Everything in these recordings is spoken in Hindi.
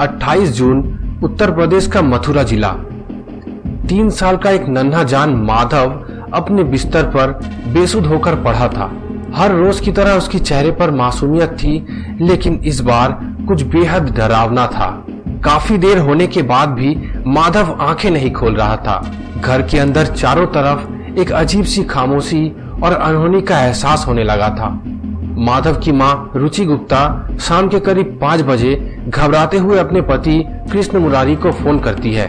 28 जून उत्तर प्रदेश का मथुरा जिला। 3 साल का एक नन्हा जान माधव अपने बिस्तर पर बेसुध होकर पड़ा था। हर रोज की तरह उसकी चेहरे पर मासूमियत थी, लेकिन इस बार कुछ बेहद डरावना था। काफी देर होने के बाद भी माधव आंखें नहीं खोल रहा था। घर के अंदर चारों तरफ एक अजीब सी खामोशी और अनहोनी का एहसास होने लगा था। माधव की मां रुचि गुप्ता शाम के करीब 5 बजे घबराते हुए अपने पति कृष्ण मुरारी को फोन करती है।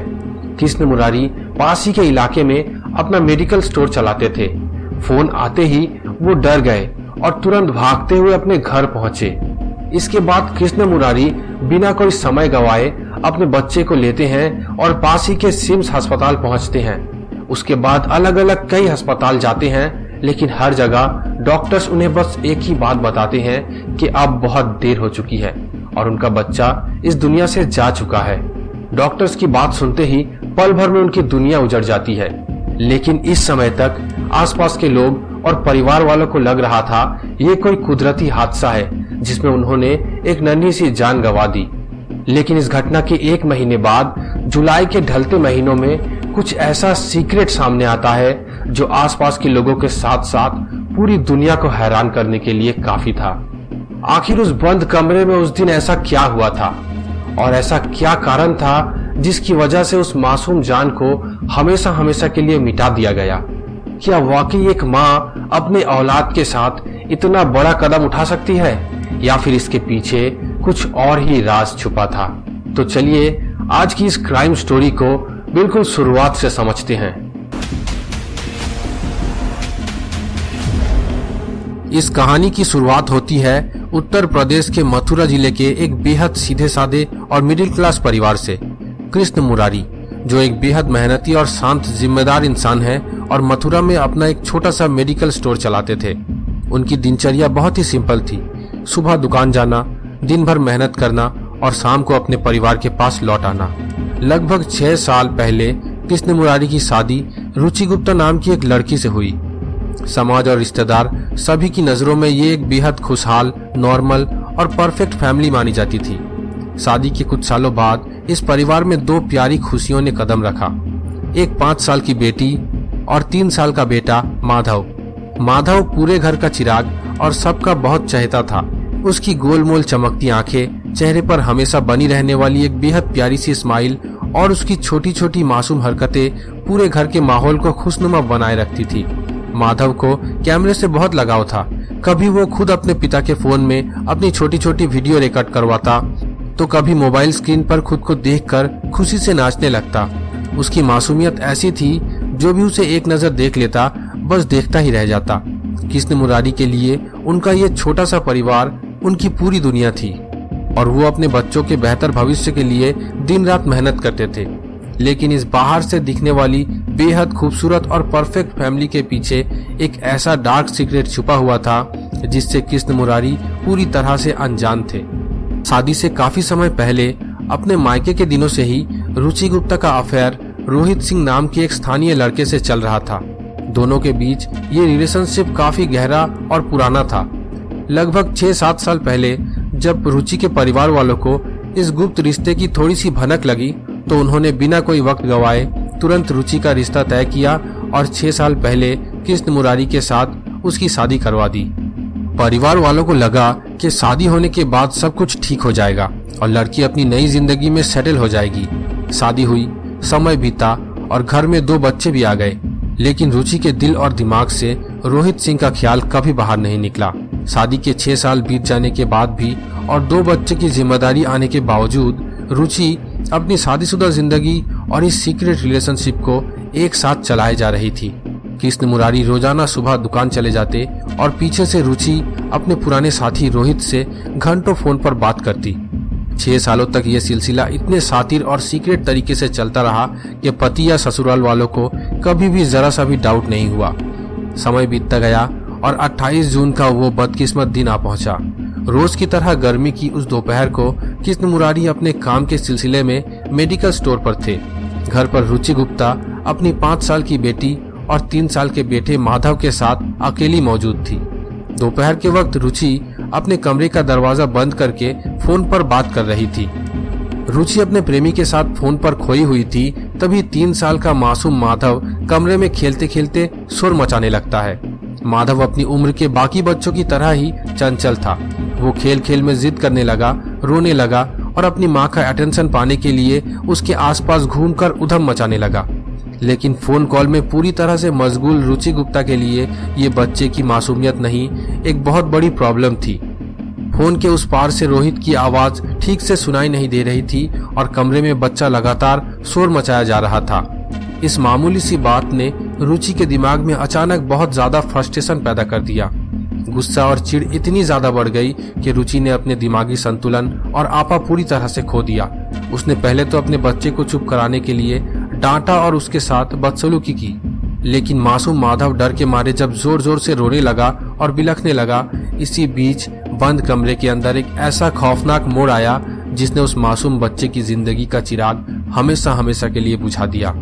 कृष्ण मुरारी पास ही के इलाके में अपना मेडिकल स्टोर चलाते थे। फोन आते ही वो डर गए और तुरंत भागते हुए अपने घर पहुंचे। इसके बाद कृष्ण मुरारी बिना कोई समय गवाए अपने बच्चे को लेते हैं और पास ही के सिम्स अस्पताल पहुंचते हैं। उसके बाद अलग अलग कई अस्पताल जाते हैं, लेकिन हर जगह डॉक्टर्स उन्हें बस एक ही बात बताते हैं कि अब बहुत देर हो चुकी है और उनका बच्चा इस दुनिया से जा चुका है। डॉक्टर्स की बात सुनते ही पल भर में उनकी दुनिया उजड़ जाती है। लेकिन इस समय तक आसपास के लोग और परिवार वालों को लग रहा था ये कोई कुदरती हादसा है जिसमें उन्होंने एक नन्ही सी जान गंवा दी। लेकिन इस घटना के 1 महीने बाद जुलाई के ढलते महीनों में कुछ ऐसा सीक्रेट सामने आता है जो आसपास के लोगों के साथ साथ पूरी दुनिया को हैरान करने के लिए काफी था। आखिर उस बंद कमरे में उस दिन ऐसा क्या हुआ था और ऐसा क्या कारण था जिसकी वजह से उस मासूम जान को हमेशा हमेशा के लिए मिटा दिया गया। क्या वाकई एक माँ अपने औलाद के साथ इतना बड़ा कदम उठा सकती है या फिर इसके पीछे कुछ और ही राज छुपा था? तो चलिए आज की इस क्राइम स्टोरी को बिल्कुल शुरुआत से समझते हैं। इस कहानी की शुरुआत होती है उत्तर प्रदेश के मथुरा जिले के एक बेहद सीधे साधे और मिडिल क्लास परिवार से। कृष्ण मुरारी जो एक बेहद मेहनती और शांत जिम्मेदार इंसान है और मथुरा में अपना एक छोटा सा मेडिकल स्टोर चलाते थे। उनकी दिनचर्या बहुत ही सिंपल थी। सुबह दुकान जाना, दिन भर मेहनत करना और शाम को अपने परिवार के पास लौट आना। लगभग 6 साल पहले कृष्ण मुरारी की शादी रुचि गुप्ता नाम की एक लड़की से हुई। समाज और रिश्तेदार सभी की नजरों में ये एक बेहद खुशहाल, नॉर्मल और परफेक्ट फैमिली मानी जाती थी। शादी के कुछ सालों बाद इस परिवार में 2 प्यारी खुशियों ने कदम रखा। एक 5 साल की बेटी और 3 साल का बेटा माधव। माधव पूरे घर का चिराग और सबका बहुत चहेता था। उसकी गोलमोल चमकती आंखें, चेहरे पर हमेशा बनी रहने वाली एक बेहद प्यारी सी स्माइल और उसकी छोटी छोटी मासूम हरकतें पूरे घर के माहौल को खुशनुमा बनाए रखती थी। माधव को कैमरे से बहुत लगाव था। कभी वो खुद अपने पिता के फोन में अपनी छोटी छोटी वीडियो रिकॉर्ड करवाता, तो कभी मोबाइल स्क्रीन पर खुद को देखकर खुशी से नाचने लगता। उसकी मासूमियत ऐसी थी, जो भी उसे एक नजर देख लेता बस देखता ही रह जाता। कृष्ण मुरारी के लिए उनका ये छोटा सा परिवार उनकी पूरी दुनिया थी और वो अपने बच्चों के बेहतर भविष्य के लिए दिन रात मेहनत करते थे। लेकिन इस बाहर से दिखने वाली बेहद खूबसूरत और परफेक्ट फैमिली के पीछे एक ऐसा डार्क सीक्रेट छुपा हुआ था जिससे कृष्ण मुरारी पूरी तरह से अनजान थे। शादी से काफी समय पहले अपने मायके के दिनों से ही रुचि गुप्ता का अफेयर रोहित सिंह नाम के एक स्थानीय लड़के से चल रहा था। दोनों के बीच ये रिलेशनशिप काफी गहरा और पुराना था। लगभग 6-7 साल पहले जब रुचि के परिवार वालों को इस गुप्त रिश्ते की थोड़ी सी भनक लगी, तो उन्होंने बिना कोई वक्त गवाए तुरंत रुचि का रिश्ता तय किया और 6 साल पहले कृष्ण मुरारी के साथ उसकी शादी करवा दी। परिवार वालों को लगा कि शादी होने के बाद सब कुछ ठीक हो जाएगा और लड़की अपनी नई जिंदगी में सेटल हो जाएगी। शादी हुई, समय बीता और घर में 2 बच्चे भी आ गए। लेकिन रुचि के दिल और दिमाग से रोहित सिंह का ख्याल कभी बाहर नहीं निकला। शादी के 6 साल बीत जाने के बाद भी और 2 बच्चे की जिम्मेदारी आने के बावजूद रुचि अपनी शादीशुदा जिंदगी और इस सीक्रेट रिलेशनशिप को एक साथ चलाए जा रही थी। कृष्ण मुरारी रोजाना सुबह दुकान चले जाते और पीछे से रुचि अपने पुराने साथी रोहित से घंटों फोन पर बात करती। 6 सालों तक ये सिलसिला इतने शातिर और सीक्रेट तरीके से चलता रहा कि पति या ससुराल वालों को कभी भी जरा सा भी डाउट नहीं हुआ। समय बीतता गया और 28 जून का वो बदकिस्मत दिन आ पहुंचा। रोज की तरह गर्मी की उस दोपहर को कृष्ण मुरारी अपने काम के सिलसिले में मेडिकल स्टोर पर थे। घर पर रुचि गुप्ता अपनी 5 साल की बेटी और 3 साल के बेटे माधव के साथ अकेली मौजूद थी। दोपहर के वक्त रुचि अपने कमरे का दरवाजा बंद करके फोन पर बात कर रही थी। रुचि अपने प्रेमी के साथ फोन पर खोई हुई थी, तभी 3 साल का मासूम माधव कमरे में खेलते खेलते शोर मचाने लगता है। माधव अपनी उम्र के बाकी बच्चों की तरह ही चंचल था। वो खेल खेल में जिद करने लगा, रोने लगा और अपनी माँ का अटेंशन पाने के लिए उसके आसपास घूमकर उधम मचाने लगा। लेकिन फोन कॉल में पूरी तरह से मशगूल रुचि गुप्ता के लिए ये बच्चे की मासूमियत नहीं, एक बहुत बड़ी प्रॉब्लम थी। फोन के उस पार से रोहित की आवाज ठीक से सुनाई नहीं दे रही थी और कमरे में बच्चा लगातार शोर मचाया जा रहा था। इस मामूली सी बात ने रुचि के दिमाग में अचानक बहुत ज्यादा फ्रस्ट्रेशन पैदा कर दिया। गुस्सा और चिढ़ इतनी ज्यादा बढ़ गई कि रुचि ने अपने दिमागी संतुलन और आपा पूरी तरह से खो दिया। उसने पहले तो अपने बच्चे को चुप कराने के लिए डांटा और उसके साथ बदसलूकी की, लेकिन मासूम माधव डर के मारे जब जोर जोर से रोने लगा और बिलखने लगा। इसी बीच बंद कमरे के अंदर एक ऐसा खौफनाक मोड़ आया जिसने उस मासूम बच्चे की जिंदगी का चिराग हमेशा हमेशा के लिए बुझा दिया।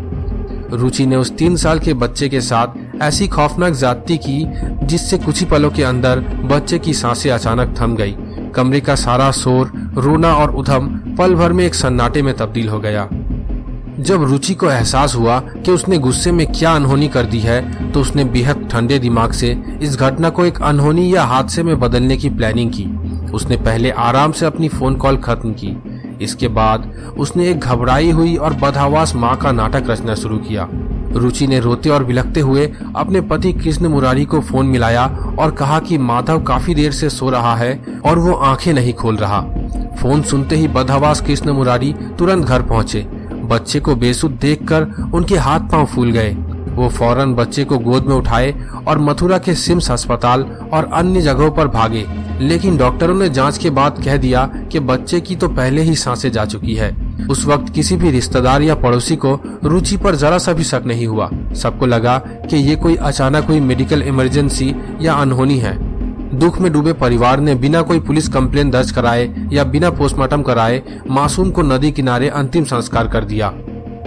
रुचि ने उस 3 साल के बच्चे के साथ ऐसी खौफनाक ज्यादती की जिससे कुछ ही पलों के अंदर बच्चे की सांसें अचानक थम गई। कमरे का सारा शोर, रोना और उधम पल भर में एक सन्नाटे में तब्दील हो गया। जब रुचि को एहसास हुआ कि उसने गुस्से में क्या अनहोनी कर दी है, तो उसने बेहद ठंडे दिमाग से इस घटना को एक अनहोनी या हादसे में बदलने की प्लानिंग की। उसने पहले आराम से अपनी फोन कॉल खत्म की। इसके बाद उसने एक घबराई हुई और बदहवास माँ का नाटक रचना शुरू किया। रुचि ने रोते और बिलखते हुए अपने पति कृष्ण मुरारी को फोन मिलाया और कहा कि माधव काफी देर से सो रहा है और वो आंखें नहीं खोल रहा। फोन सुनते ही बदहवास कृष्ण मुरारी तुरंत घर पहुंचे। बच्चे को बेसुध देखकर उनके हाथ पांव फूल गए। वो फौरन बच्चे को गोद में उठाए और मथुरा के सिम्स अस्पताल और अन्य जगहों पर भागे, लेकिन डॉक्टरों ने जांच के बाद कह दिया कि बच्चे की तो पहले ही सांसें जा चुकी है। उस वक्त किसी भी रिश्तेदार या पड़ोसी को रुचि पर जरा सा भी शक नहीं हुआ। सबको लगा कि ये कोई अचानक हुई मेडिकल इमरजेंसी या अनहोनी है। दुख में डूबे परिवार ने बिना कोई पुलिस कंप्लेन दर्ज कराए या बिना पोस्टमार्टम कराए मासूम को नदी किनारे अंतिम संस्कार कर दिया।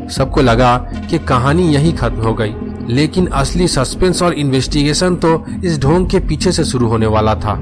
सबको लगा कि कहानी यहीं खत्म हो गई, लेकिन असली सस्पेंस और इन्वेस्टिगेशन तो इस ढोंग के पीछे से शुरू होने वाला था।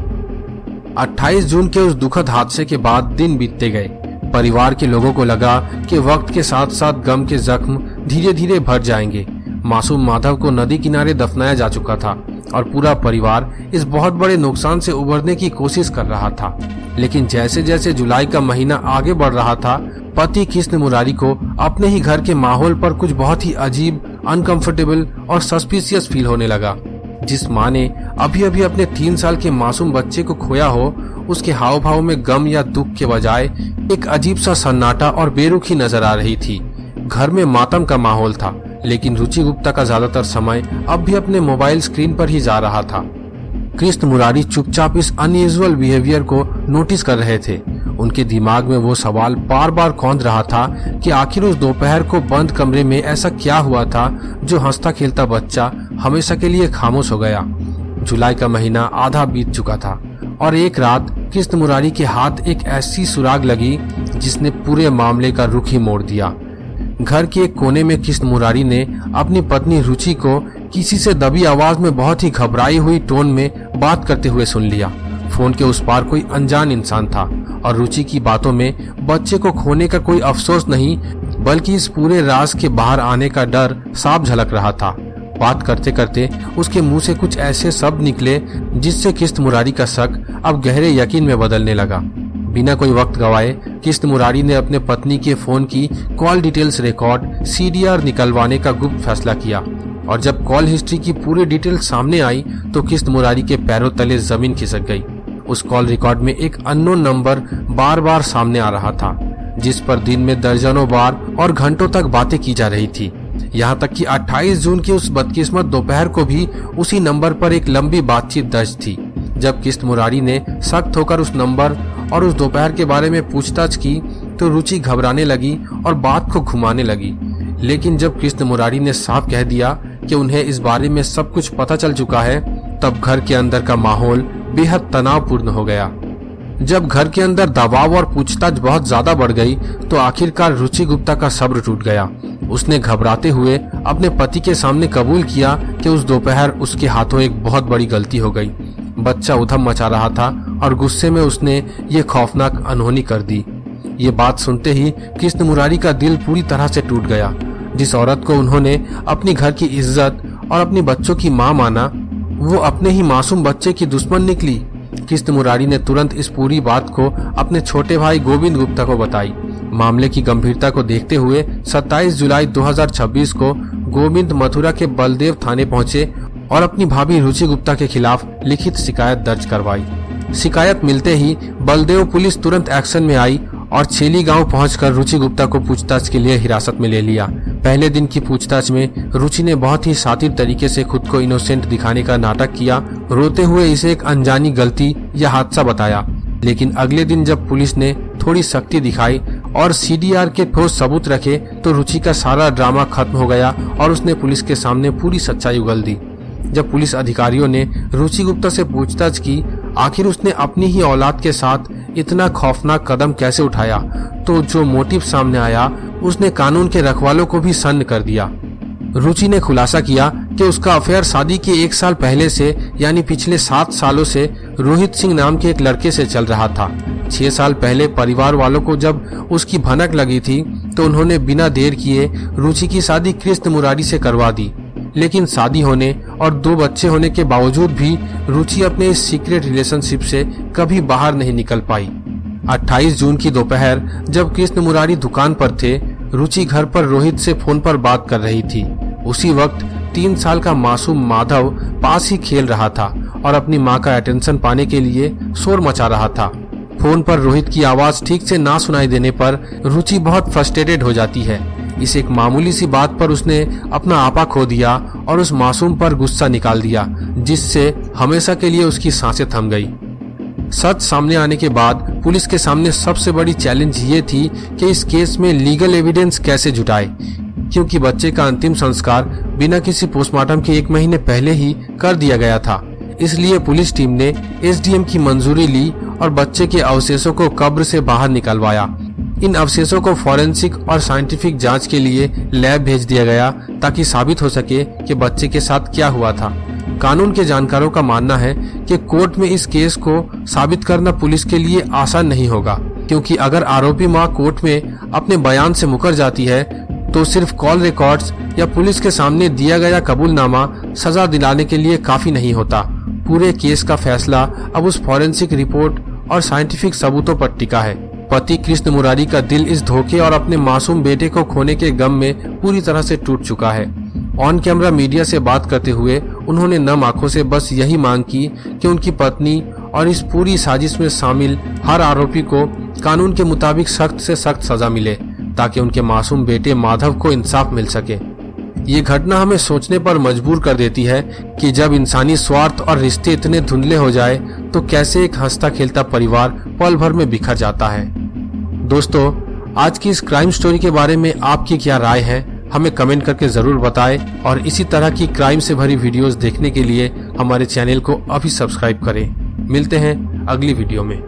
28 जून के उस दुखद हादसे के बाद दिन बीतते गए। परिवार के लोगों को लगा कि वक्त के साथ साथ गम के जख्म धीरे धीरे भर जाएंगे। मासूम माधव को नदी किनारे दफनाया जा चुका था और पूरा परिवार इस बहुत बड़े नुकसान से उबरने की कोशिश कर रहा था। लेकिन जैसे जैसे जुलाई का महीना आगे बढ़ रहा था, पति कृष्ण मुरारी को अपने ही घर के माहौल पर कुछ बहुत ही अजीब, अनकंफर्टेबल और सस्पिशियस फील होने लगा। जिस माँ ने अभी अभी अपने 3 साल के मासूम बच्चे को खोया हो, उसके हाव भाव में गम या दुख के बजाय एक अजीब सा सन्नाटा और बेरुखी नजर आ रही थी। घर में मातम का माहौल था, लेकिन रुचि गुप्ता का ज्यादातर समय अब भी अपने मोबाइल स्क्रीन पर ही जा रहा था। कृष्ण मुरारी चुपचाप इस अनयूजुअल बिहेवियर को नोटिस कर रहे थे। उनके दिमाग में वो सवाल बार बार कौंध रहा था कि आखिर उस दोपहर को बंद कमरे में ऐसा क्या हुआ था जो हंसता खेलता बच्चा हमेशा के लिए खामोश हो गया। जुलाई का महीना आधा बीत चुका था और एक रात कृष्ण मुरारी के हाथ एक ऐसी सुराग लगी जिसने पूरे मामले का रुख ही मोड़ दिया। घर के एक कोने में कृष्ण मुरारी ने अपनी पत्नी रुचि को किसी से दबी आवाज में बहुत ही घबराई हुई टोन में बात करते हुए सुन लिया। फोन के उस पार कोई अनजान इंसान था और रुचि की बातों में बच्चे को खोने का कोई अफसोस नहीं, बल्कि इस पूरे राज के बाहर आने का डर साफ झलक रहा था। बात करते करते उसके मुंह से कुछ ऐसे शब्द निकले जिससे कृष्ण मुरारी का शक अब गहरे यकीन में बदलने लगा। बिना कोई वक्त गवाए कृष्ण मुरारी ने अपने पत्नी के फोन की कॉल डिटेल्स रिकॉर्ड CDR निकलवाने का गुप्त फैसला किया और जब कॉल हिस्ट्री की पूरी डिटेल सामने आई तो कृष्ण मुरारी के पैरों तले जमीन खिसक गई। उस कॉल रिकॉर्ड में एक अननोन नंबर बार बार सामने आ रहा था, जिस पर दिन में दर्जनों बार और घंटों तक बातें की जा रही थी। यहाँ तक कि 28 जून की उस बदकिस्मत दोपहर को भी उसी नंबर पर एक लंबी बातचीत दर्ज थी। जब कृष्ण मुरारी ने सख्त होकर उस नंबर और उस दोपहर के बारे में पूछताछ की तो रुचि घबराने लगी और बात को घुमाने लगी। लेकिन जब कृष्ण मुरारी ने साफ कह दिया कि उन्हें इस बारे में सब कुछ पता चल चुका है, तब घर के अंदर का माहौल बेहद तनावपूर्ण हो गया। जब घर के अंदर दबाव और पूछताछ बहुत ज्यादा बढ़ गई तो आखिरकार रुचि गुप्ता का सब्र टूट गया। उसने घबराते हुए अपने पति के सामने कबूल किया कि उस दोपहर उसके हाथों एक बहुत बड़ी गलती हो गई। बच्चा उधम मचा रहा था और गुस्से में उसने ये खौफनाक अनहोनी कर दी। ये बात सुनते ही कृष्ण मुरारी का दिल पूरी तरह से टूट गया। जिस औरत को उन्होंने अपनी घर की इज्जत और अपने बच्चों की मां माना, वो अपने ही मासूम बच्चे की दुश्मन निकली। कृष्ण मुरारी ने तुरंत इस पूरी बात को अपने छोटे भाई गोविंद गुप्ता को बताई। मामले की गंभीरता को देखते हुए 27 जुलाई 2026 को गोविंद मथुरा के बलदेव थाने पहुंचे और अपनी भाभी रुचि गुप्ता के खिलाफ लिखित शिकायत दर्ज करवाई। शिकायत मिलते ही बलदेव पुलिस तुरंत एक्शन में आई और छेली गांव पहुंचकर रुचि गुप्ता को पूछताछ के लिए हिरासत में ले लिया। पहले दिन की पूछताछ में रुचि ने बहुत ही शातिर तरीके से खुद को इनोसेंट दिखाने का नाटक किया, रोते हुए इसे एक अनजानी गलती या हादसा बताया। लेकिन अगले दिन जब पुलिस ने थोड़ी सख्ती दिखाई और सीडीआर के ठोस सबूत रखे तो रुचि का सारा ड्रामा खत्म हो गया और उसने पुलिस के सामने पूरी सच्चाई उगल दी। जब पुलिस अधिकारियों ने रुचि गुप्ता से पूछताछ की आखिर उसने अपनी ही औलाद के साथ इतना खौफनाक कदम कैसे उठाया, तो जो मोटिव सामने आया उसने कानून के रखवालों को भी सन्न कर दिया। रुचि ने खुलासा किया कि उसका अफेयर शादी के 1 साल पहले से यानी पिछले 7 सालों से रोहित सिंह नाम के एक लड़के से चल रहा था। 6 साल पहले परिवार वालों को जब उसकी भनक लगी थी तो उन्होंने बिना देर किए रुचि की शादी कृष्ण मुरारी से करवा दी। लेकिन शादी होने और 2 बच्चे होने के बावजूद भी रुचि अपने इस सीक्रेट रिलेशनशिप से कभी बाहर नहीं निकल पाई। 28 जून की दोपहर जब कृष्ण मुरारी दुकान पर थे, रुचि घर पर रोहित से फोन पर बात कर रही थी। उसी वक्त 3 साल का मासूम माधव पास ही खेल रहा था और अपनी मां का अटेंशन पाने के लिए शोर मचा रहा था। फोन पर रोहित की आवाज ठीक से ना सुनाई देने पर रुचि बहुत फ्रस्ट्रेटेड हो जाती है। इस एक मामूली सी बात पर उसने अपना आपा खो दिया और उस मासूम पर गुस्सा निकाल दिया, जिससे हमेशा के लिए उसकी सांसें थम गई। सच सामने आने के बाद पुलिस के सामने सबसे बड़ी चैलेंज ये थी कि इस केस में लीगल एविडेंस कैसे जुटाए, क्योंकि बच्चे का अंतिम संस्कार बिना किसी पोस्टमार्टम के 1 महीने पहले ही कर दिया गया था। इसलिए पुलिस टीम ने एसडीएम की मंजूरी ली और बच्चे के अवशेषों को कब्र से बाहर निकलवाया। इन अवशेषों को फॉरेंसिक और साइंटिफिक जांच के लिए लैब भेज दिया गया ताकि साबित हो सके कि बच्चे के साथ क्या हुआ था। कानून के जानकारों का मानना है कि कोर्ट में इस केस को साबित करना पुलिस के लिए आसान नहीं होगा, क्योंकि अगर आरोपी मां कोर्ट में अपने बयान से मुकर जाती है तो सिर्फ कॉल रिकॉर्ड्स या पुलिस के सामने दिया गया कबूलनामा सजा दिलाने के लिए काफी नहीं होता। पूरे केस का फैसला अब उस फॉरेंसिक रिपोर्ट और साइंटिफिक सबूतों पर टिका है। पति कृष्ण मुरारी का दिल इस धोखे और अपने मासूम बेटे को खोने के गम में पूरी तरह से टूट चुका है। ऑन कैमरा मीडिया से बात करते हुए उन्होंने नम आंखों से बस यही मांग की कि उनकी पत्नी और इस पूरी साजिश में शामिल हर आरोपी को कानून के मुताबिक सख्त से सख्त सजा मिले, ताकि उनके मासूम बेटे माधव को इंसाफ मिल सके। ये घटना हमें सोचने पर मजबूर कर देती है कि जब इंसानी स्वार्थ और रिश्ते इतने धुंधले हो जाए तो कैसे एक हंसता खेलता परिवार पल भर में बिखर जाता है। दोस्तों, आज की इस क्राइम स्टोरी के बारे में आपकी क्या राय है, हमें कमेंट करके जरूर बताएं और इसी तरह की क्राइम से भरी वीडियोस देखने के लिए हमारे चैनल को अभी सब्सक्राइब करें। मिलते हैं अगली वीडियो में।